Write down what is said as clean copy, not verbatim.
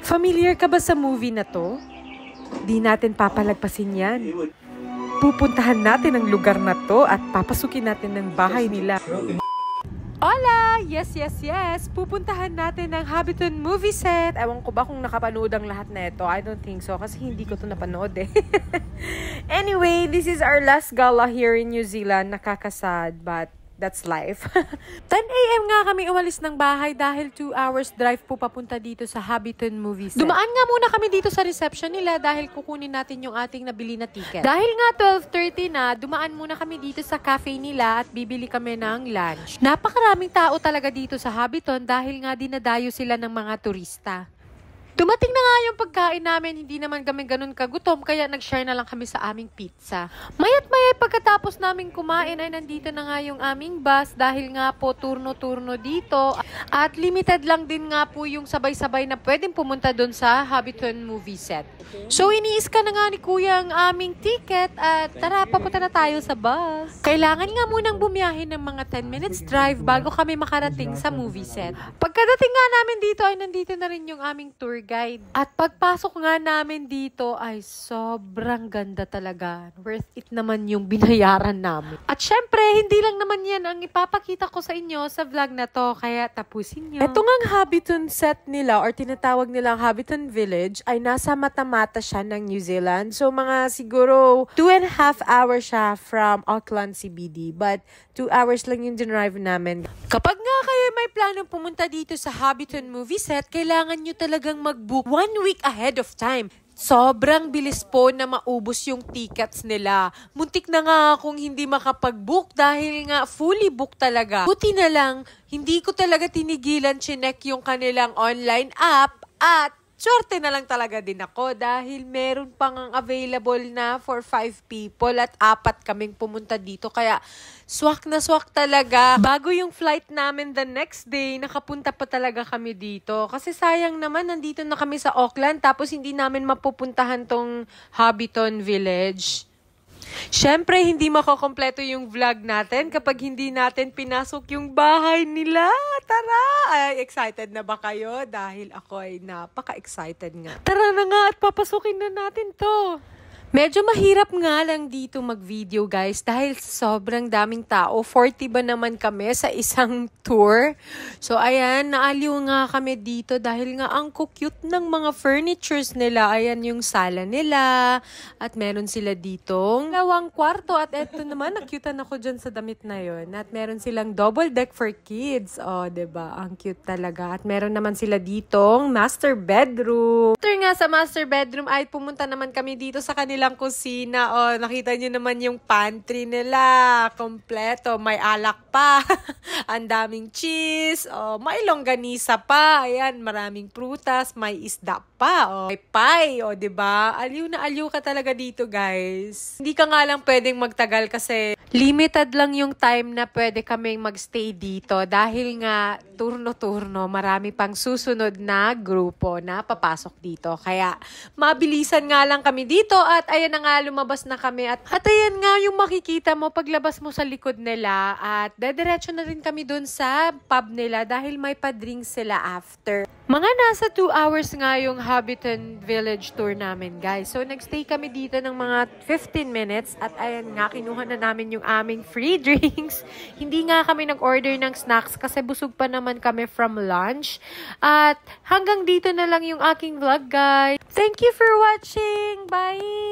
Familiar ka ba sa movie na to? Di natin papalagpasin yan. Pupuntahan natin ang lugar na to at papasukin natin ng bahay nila. Hola! Yes, yes, yes! Pupuntahan natin ang Hobbiton movie set. Ewan ko ba kung nakapanood ang lahat na ito. I don't think so kasi hindi ko to napanood eh. Anyway, this is our last gala here in New Zealand. Nakakasad, but that's life. 10 a.m. nga kami umalis ng bahay dahil 2 hours drive po papunta dito sa Hobbiton movie set. Dumaan nga muna kami dito sa reception nila dahil kukunin natin yung ating nabili na ticket. Dahil nga 12:30 na, dumaan muna kami dito sa cafe nila at bibili kami ng lunch. Napakaraming tao talaga dito sa Hobbiton dahil nga dinadayo sila ng mga turista. Dumating na nga yung pagkain namin, hindi naman kami ganun kagutom, kaya nag-share na lang kami sa aming pizza. Maya't maya pagkatapos namin kumain ay nandito na nga yung aming bus dahil nga po turno-turno dito. At limited lang din nga po yung sabay-sabay na pwedeng pumunta dun sa Hobbiton movie set. So iniiska na nga ni Kuya ang aming ticket at tara, papunta na tayo sa bus. Kailangan nga munang bumiyahin ng mga 10 minutes drive bago kami makarating sa movie set. Pagkadating nga namin dito ay nandito na rin yung aming tour guide. At pagpasok nga namin dito ay sobrang ganda talaga. Worth it naman yung binayaran namin. At syempre, hindi lang naman yan ang ipapakita ko sa inyo sa vlog na to, kaya tapusin nyo. Ito ngang Hobbiton set nila or tinatawag nilang Hobbiton Village ay nasa mata-mata siya ng New Zealand. So mga siguro 2.5 hours siya from Auckland CBD, but 2 hours lang yung drive namin. Kapag nga kayo may planong pumunta dito sa Hobbiton movie set, kailangan nyo talagang mag-book 1 week ahead of time. Sobrang bilis po na maubos yung tickets nila. Muntik na nga akong hindi makapag-book dahil nga fully book talaga. Buti na lang, hindi ko talaga tinigilan chinek yung kanilang online app at swerte na lang talaga din ako dahil meron pang available na for 5 people at 4 kaming pumunta dito. Kaya swak na swak talaga. Bago yung flight namin the next day, nakapunta pa talaga kami dito. Kasi sayang naman, nandito na kami sa Auckland tapos hindi namin mapupuntahan tong Hobbiton Village. Siyempre, hindi makokompleto yung vlog natin kapag hindi natin pinasok yung bahay nila. Tara! Ay, excited na ba kayo? Dahil ako ay napaka-excited nga. Tara na nga at papasukin na natin to. Medyo mahirap nga lang dito mag-video guys dahil sobrang daming tao. 40 ba naman kami sa isang tour? So ayan, naaliw nga kami dito dahil nga ang cute ng mga furnitures nila. Ayan yung sala nila at meron sila ditong 2 kwarto at eto naman, nakyutan ako dyan sa damit na yon. At meron silang double deck for kids. Oh, diba? Ang cute talaga. At meron naman sila ditong master bedroom. After nga sa master bedroom ay pumunta naman kami dito sa kanilang kusina. Oh, nakita nyo naman yung pantry nila. Kompleto. May alak pa. Ang daming cheese. Oh, may longganisa pa. Ayan, maraming prutas. May isda pa. Oh, may pie. Oh, diba? Aliw na aliw ka talaga dito, guys. Hindi ka nga lang pwedeng magtagal kasi limited lang yung time na pwede kaming magstay dito dahil nga turno-turno. Marami pang susunod na grupo na papasok dito. Kaya mabilisan nga lang kami dito at ayan na nga, lumabas na kami. At ayan nga yung makikita mo paglabas mo sa likod nila. At dediretso na rin kami dun sa pub nila dahil may pa-drinks sila after. Mga nasa 2 hours nga yung Hobbiton Village tour namin, guys. So, nagstay kami dito ng mga 15 minutes. At ayan nga, kinuha na namin yung aming free drinks. Hindi nga kami nag-order ng snacks kasi busog pa naman kami from lunch. At hanggang dito na lang yung aking vlog, guys. Thank you for watching! Bye!